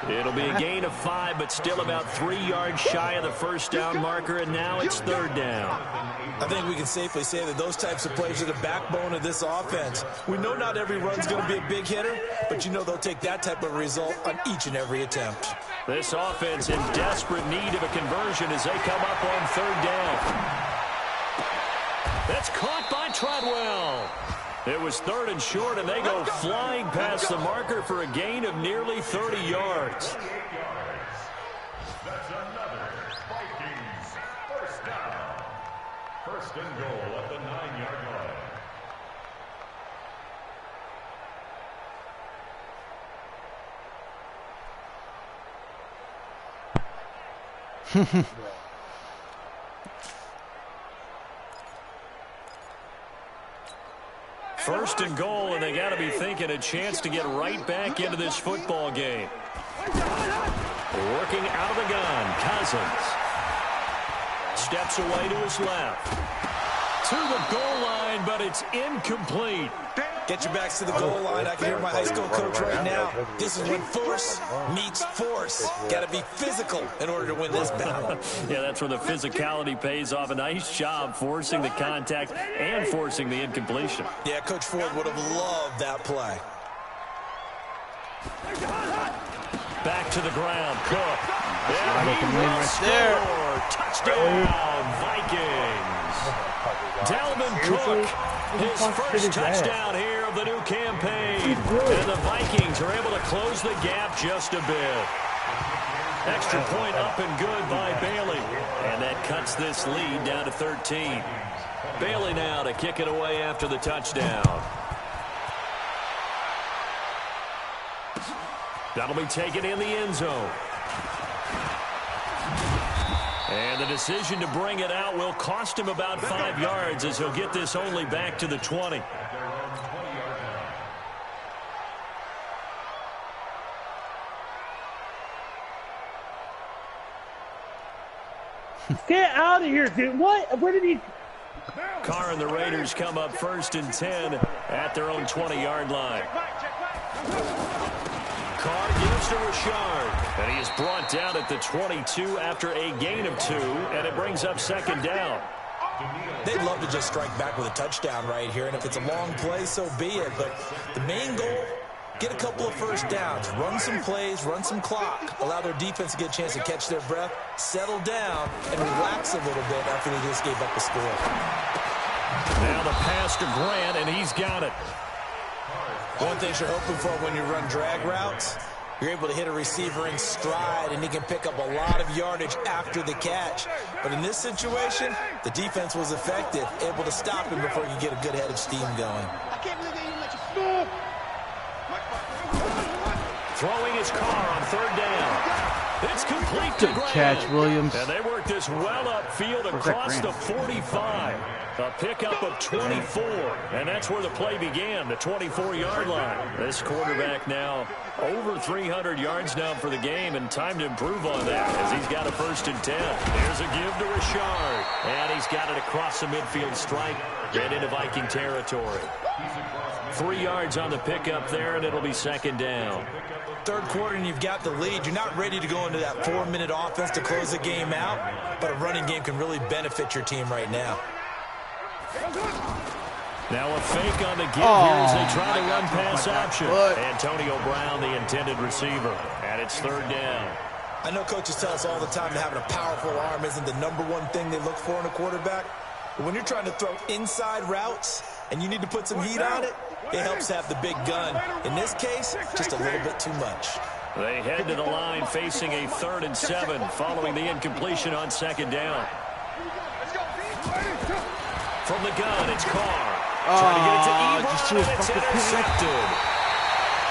It'll be a gain of 5, but still about 3 yards shy of the 1st down marker, and now it's 3rd down. I think we can safely say that those types of plays are the backbone of this offense. We know not every run's going to be a big hitter, but you know they'll take that type of result on each and every attempt. This offense in desperate need of a conversion as they come up on 3rd down. That's caught by Treadwell. It was 3rd and short, and they go flying past the marker for a gain of nearly 30 yards. That's another Vikings 1st down. 1st and goal at the 9-yard line. First and goal, and they got to be thinking a chance to get right back into this football game. Working out of the gun, Cousins. Steps away to his left. To the goal line, but it's incomplete. Get your backs to the goal line. I can hear my high school coach right now. This is when force meets force. Got to be physical in order to win this battle. Yeah, that's where the physicality pays off. A nice job forcing the contact and forcing the incompletion. Yeah, Coach Ford would have loved that play. Back to the ground, Cook. Touchdown, Vikings. Dalvin Cook, his first touchdown here of the new campaign. And the Vikings are able to close the gap just a bit. Extra point up and good by Bailey. And that cuts this lead down to 13. Bailey now to kick it away after the touchdown. That'll be taken in the end zone. And the decision to bring it out will cost him about 5 yards as he'll get this only back to the 20. Get out of here, dude. What? Where did he... Carr and the Raiders come up 1st and 10 at their own 20-yard line. Carr gives to Richard, and he is brought down at the 22 after a gain of 2, and it brings up 2nd down. They'd love to just strike back with a touchdown right here, and if it's a long play, so be it. But the main goal Get a couple of first downs, run some plays, run some clock, allow their defense to get a chance to catch their breath, settle down, and relax a little bit after they just gave up a score. Now the pass to Grant, and he's got it. One thing you're hoping for when you run drag routes, you're able to hit a receiver in stride, and he can pick up a lot of yardage after the catch. But in this situation, the defense was effective, able to stop him before he could get a good head of steam going. I can't believe they even let you score. Throwing his car on third down. It's complete to Good Grant. catch, Williams. And they work this well upfield across the 45. A pickup of 24. And that's where the play began, the 24-yard line. This quarterback now over 300 yards now for the game, and time to improve on that as he's got a 1st and 10. Here's a give to Richard. And he's got it across the midfield stripe and into Viking territory. 3 yards on the pickup there, and it'll be 2nd down. Third quarter and you've got the lead. You're not ready to go into that 4-minute offense to close the game out, but a running game can really benefit your team right now. Now a fake on the give here as they try to run pass option. Antonio Brown, the intended receiver, and it's 3rd down. I know coaches tell us all the time that having a powerful arm isn't the #1 thing they look for in a quarterback, but when you're trying to throw inside routes and you need to put some heat on it, it helps have the big gun. In this case, just a little bit too much. They head to the line facing a 3rd and 7 following the incompletion on 2nd down. From the gun, it's Carr. Trying to get it to Ebron, and it's intercepted.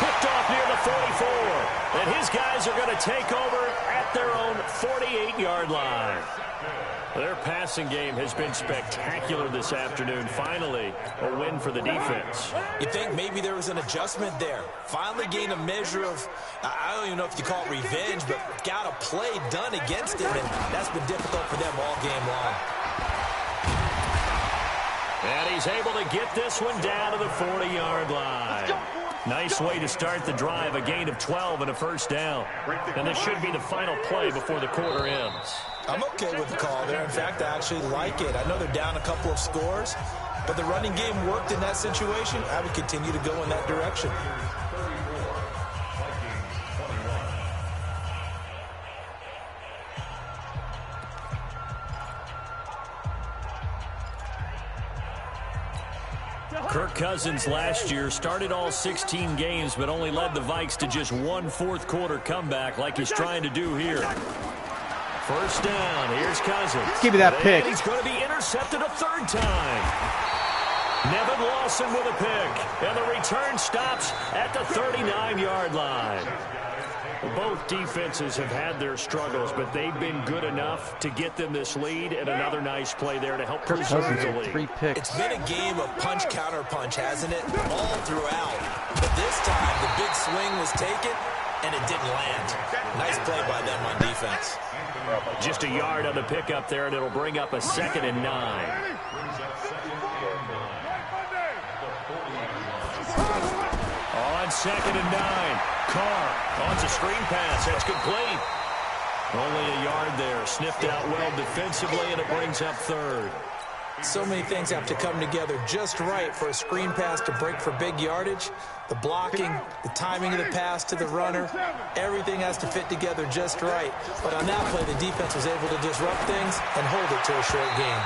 Picked off near the 44. And his guys are going to take over at their own 48-yard line. Their passing game has been spectacular this afternoon. Finally, a win for the defense. You think maybe there was an adjustment there. Finally gained a measure of, I don't even know if you call it revenge, but got a play done against him, and that's been difficult for them all game long. And he's able to get this one down to the 40-yard line. Nice way to start the drive, a gain of 12 and a 1st down. And this should be the final play before the quarter ends. I'm okay with the call there. In fact, I actually like it. I know they're down a couple of scores, but the running game worked in that situation. I would continue to go in that direction. Kirk Cousins last year started all 16 games, but only led the Vikes to just 1 fourth-quarter comeback like he's trying to do here. 1st down. Here's Cousins. Give me that pick. He's going to be intercepted a 3rd time. Nevin Lawson with a pick. And the return stops at the 39-yard line. Both defenses have had their struggles, but they've been good enough to get them this lead, and another nice play there to help preserve the lead. 3 picks. It's been a game of punch-counter-punch, hasn't it? All throughout. But this time, the big swing was taken, and it didn't land. Nice play by them on defense. Just a yard on the pickup there, and it'll bring up a 2nd and 9. On 2nd and 9. Carr on a screen pass. That's complete. Only a yard there. Sniffed out well defensively, and it brings up 3rd. So many things have to come together just right for a screen pass to break for big yardage. The blocking, the timing of the pass to the runner, everything has to fit together just right. But on that play, the defense was able to disrupt things and hold it to a short game.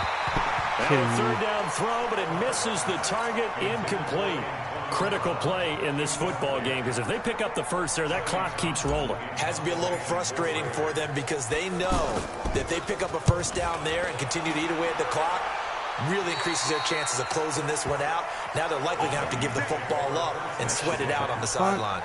And a 3rd down throw, but it misses the target. Incomplete. Critical play in this football game, because if they pick up the 1st there, that clock keeps rolling. Has to be a little frustrating for them because they know that if they pick up a 1st down there and continue to eat away at the clock, really increases their chances of closing this one out. Now they're likely going to have to give the football up and sweat it out on the sideline.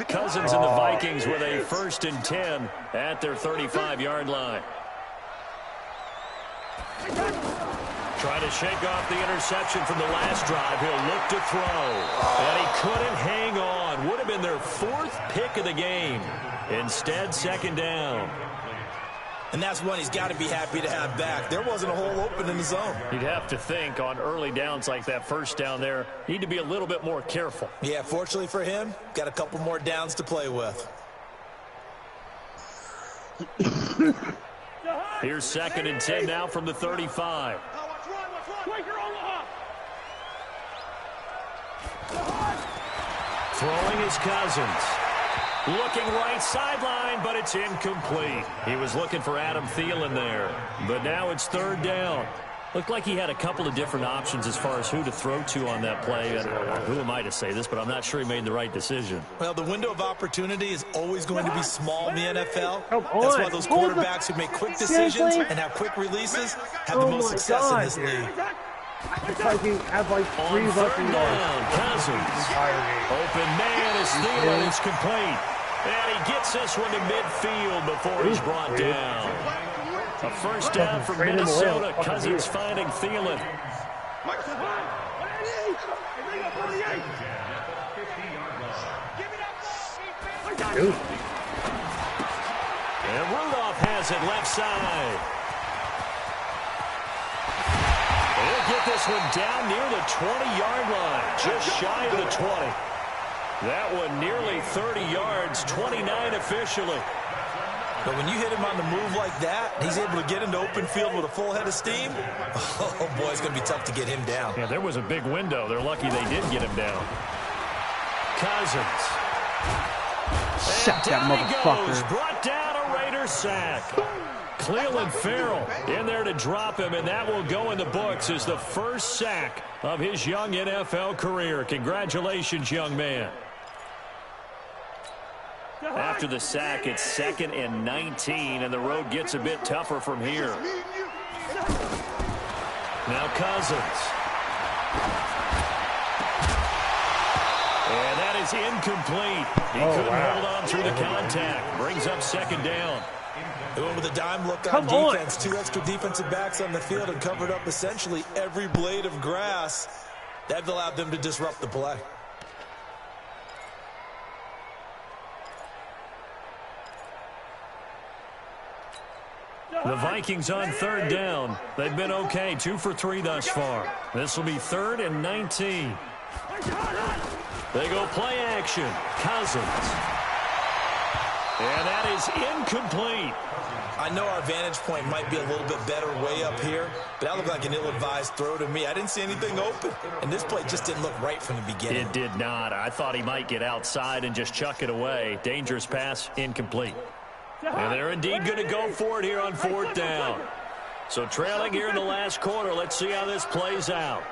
Cousins and the Vikings with a 1st and 10 at their 35-yard line. Trying to shake off the interception from the last drive. He'll look to throw. And he couldn't hang on. Would have been their 4th pick of the game. Instead, 2nd down. And that's one he's got to be happy to have back. There wasn't a hole open in the zone. You'd have to think on early downs like that 1st down there, need to be a little bit more careful. Yeah, fortunately for him, got a couple more downs to play with. Here's 2nd and 10 now from the 35. Throwing is Cousins. Looking right sideline, but it's incomplete. He was looking for Adam Thielen there. But now it's 3rd down. Looked like he had a couple of different options as far as who to throw to on that play. And who am I to say this, but I'm not sure he made the right decision. Well, the window of opportunity is always going to be small in the NFL. Come on. That's why those quarterbacks who make quick decisions and have quick releases have the most success in this league. Vikings have like 3 On 3rd rushing yards. down, Cousins. Open man is Thielen. It's complete. And he gets this one to midfield before he's brought down. A 1st down from Minnesota. Cousins finding Thielen. And Rudolph has it left side. He'll get this one down near the 20-yard line, just shy of the 20. That one nearly 30 yards, 29 officially. But when you hit him on the move like that, he's able to get into open field with a full head of steam. Oh, boy, it's going to be tough to get him down. Yeah, there was a big window. They're lucky they did get him down. Cousins. Sack that motherfucker. Goes, brought down a Raider sack. Cleveland Farrell in there to drop him, and that will go in the books as the first sack of his young NFL career. Congratulations, young man. After the sack, it's 2nd and 19, and the road gets a bit tougher from here. Now Cousins. And that is incomplete. He couldn't hold on through the contact. Brings up 2nd down. They went with a dime look on defense. 2 extra defensive backs on the field and covered up essentially every blade of grass. That allowed them to disrupt the play. The Vikings on 3rd down. They've been okay, 2 for 3 thus far. This will be 3rd and 19. They go play action. Cousins. And that is incomplete. I know our vantage point might be a little bit better way up here, but that looked like an ill-advised throw to me. I didn't see anything open, and this play just didn't look right from the beginning. It did not. I thought he might get outside and just chuck it away. Dangerous pass, incomplete. And they're indeed going to go for it here on 4th down. So trailing here in the last quarter. Let's see how this plays out.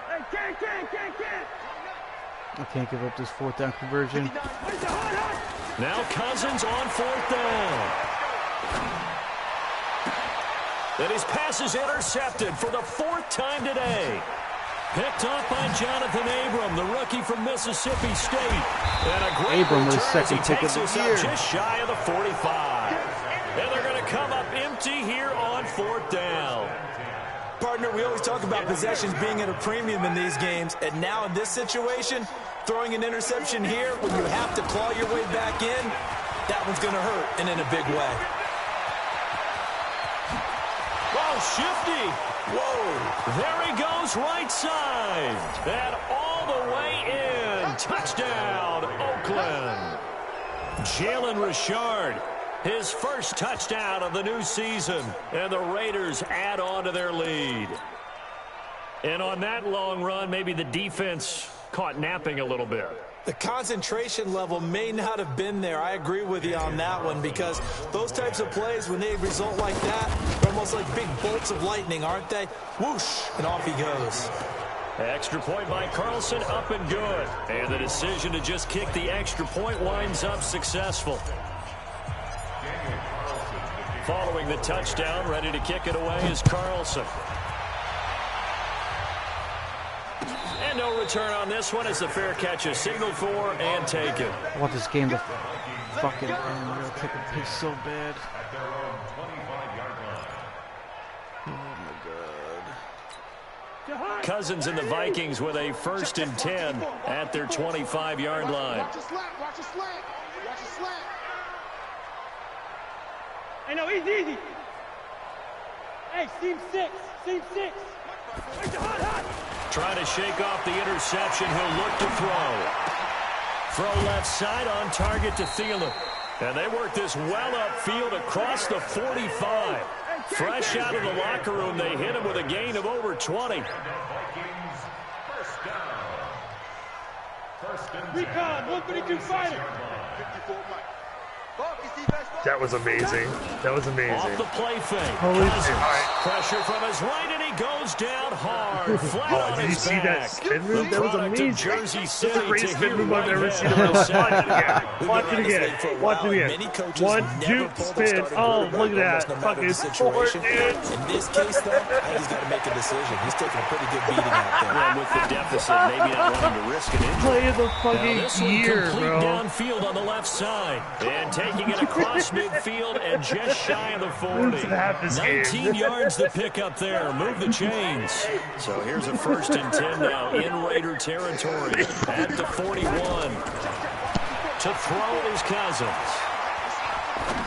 I can't give up this 4th down conversion. Now Cousins on 4th down. Then his pass is intercepted for the 4th time today. Picked off by Jonathan Abram, the rookie from Mississippi State. And a great Abram with return as he second pick takes of us the up year. just shy of the 45. And they're going to come up empty here on 4th down. Partner, we always talk about possessions being at a premium in these games, and now in this situation, throwing an interception here when you have to claw your way back in, that one's going to hurt, and in a big way. Oh, shifty. Whoa. There he goes right side. And all the way in. Touchdown, Oakland. Jalen Richard, his first touchdown of the new season. And the Raiders add on to their lead. And on that long run, maybe the defense caught napping a little bit. The concentration level may not have been there. I agree with you on that one, because those types of plays, when they result like that, they're almost like big bolts of lightning, aren't they? Whoosh, and off he goes. Extra point by Carlson, up and good. And the decision to just kick the extra point winds up successful. Following the touchdown, ready to kick it away is Carlson. And no return on this one as the fair catch is signaled for and taken. I want this game to fucking end. They'll take a piss so bad. Oh my god. Cousins and the Vikings with a 1st and 10 at their 25-yard line. Watch your slant, watch your slant, watch your slant. Hey, no, easy. Hey, seam 6, seam 6. Trying to shake off the interception. He'll look to throw. Throw left side on target to Thielen. And they work this well upfield across the 45. Fresh out of the locker room, they hit him with a gain of over 20. Vikings, first down. First and 10. Recon, 132 fighter. 54 Mike. That was amazing. That was amazing. Off the play fake. Holy Cousins. shit. Pressure from his right, and he goes down hard. Flat on Did you his see back. that spin move? The That was product of amazing. Jersey That's City the greatest to spin hear move I've right ever head seen in on my the life. side. Watch it again. Watch it Many again. coaches One never juke pull the spin. starting Oh, quarterback look at that. almost no matter the Fucking sport, situation. dude. In this case, though, I think he's got to make a decision. He's taking a pretty good beating out there. Well, with the deficit, maybe not wanting to risk an injury. Play of the Now fucking this one year, complete bro. downfield on the left side. And taking it across midfield and just shy of the 40. This is half this 19 game. yards to pick up there. Move the chains. So here's a 1st and 10 now in Raider territory at the 41. To throw is Cousins.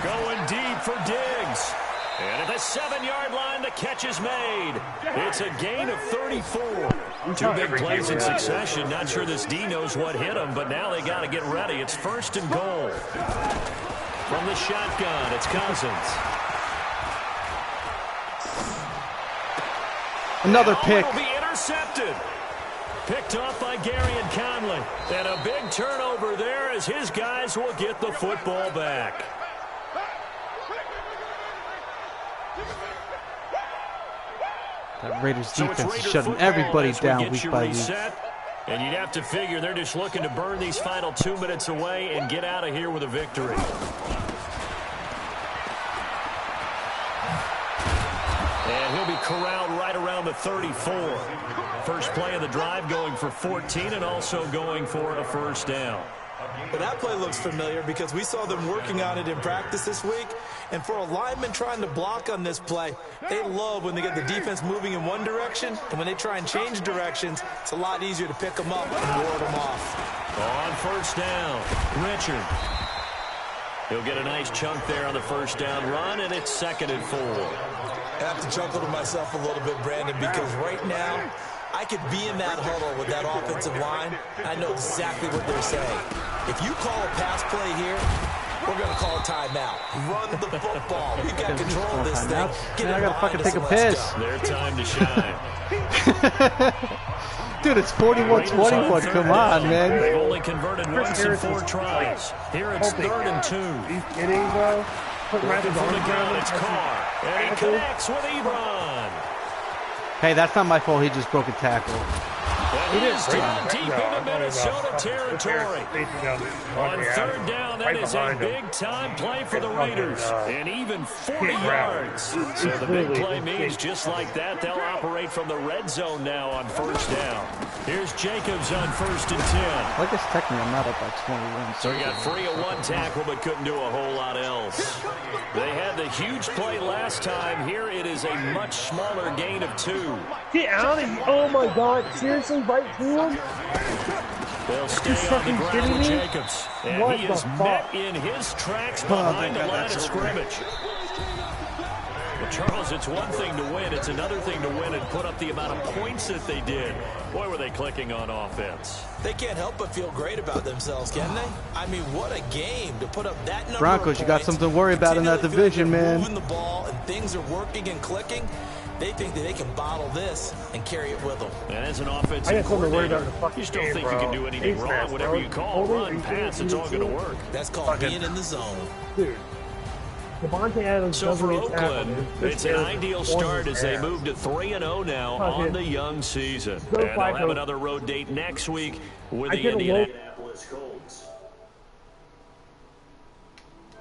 Going deep for Diggs. And at the 7-yard line, the catch is made. It's a gain of 34. 2 big plays in succession. Not sure this D knows what hit him, but now they got to get ready. It's 1st and goal. From the shotgun, it's Cousins. Another pick. Will be intercepted. Picked off by Gary and Conley. And a big turnover there as his guys will get the football back. That Raiders defense is Raider shutting football everybody as we down get week you by week. reset. And you'd have to figure they're just looking to burn these final 2 minutes away and get out of here with a victory. And he'll be corralled right around the 34. First play of the drive going for 14 and also going for a 1st down. Well, that play looks familiar because we saw them working on it in practice this week. And for a lineman trying to block on this play, they love when they get the defense moving in one direction. And when they try and change directions, it's a lot easier to pick them up and ward them off. On 1st down, Richard. He'll get a nice chunk there on the 1st down run, and it's 2nd and 4. I have to chuckle to myself a little bit, Brandon, because right now I could be in that huddle with that offensive line. I know exactly what they're saying. If you call a pass play here, we're going to call a timeout. Run the football. We've got control of this thing. Get I it gotta fucking take a let's piss. go. Their time to shine. Dude, it's 41-21. Come on, man. They've only converted once in 4 tries. Here it's 3rd and 2. Are you kidding, bro? Put Looking for the arms gun, around it's him. Carr. And he connects with Ebron. Hey, that's not my fault. He just broke a tackle. And he is down deep No, into I'm talking Minnesota about territory. facing down the- On 3rd down, that right is a behind him. big-time play for the Raiders. And even 40 can't grab yards. him. So the big Clearly, play it's means big. just like that, they'll operate from the red zone now on 1st down. Here's Jacobs on 1st and 10. Well, I guess technically I'm not up by 21. So he got free of 1 tackle but couldn't do a whole lot else. They had the huge play last time. Here it is a much smaller gain of 2. Get out of here. Oh my God. Seriously, right to him? They'll stay you on the fucking ground kidding with me? Jacobs. And What he the is fuck? met in his tracks behind the line of scrimmage. Well, Charles, it's one thing to win. It's another thing to win and put up the amount of points that they did. Boy, were they clicking on offense. They can't help but feel great about themselves, can they? I mean, what a game to put up that number Broncos, of you got points, something to worry about in that continually division, feel like they're man. Moving the ball and things are working and clicking. They think that they can bottle this and carry it with them. And as an I offensive got something to worry about in the coordinator, fucking you just don't game, think bro. you can do anything Ace wrong. match, Whatever bro. you call, Hold on, run, pass, it's all going to work. That's called being in the zone. Dude. Devontae Adams So doesn't for get tackled. Oakland, This it's an is ideal on start his as they ass. move to 3-0 now Fucking on the young season. go And they'll have Flacco. another road date next week with I the get a low- Indianapolis Colts.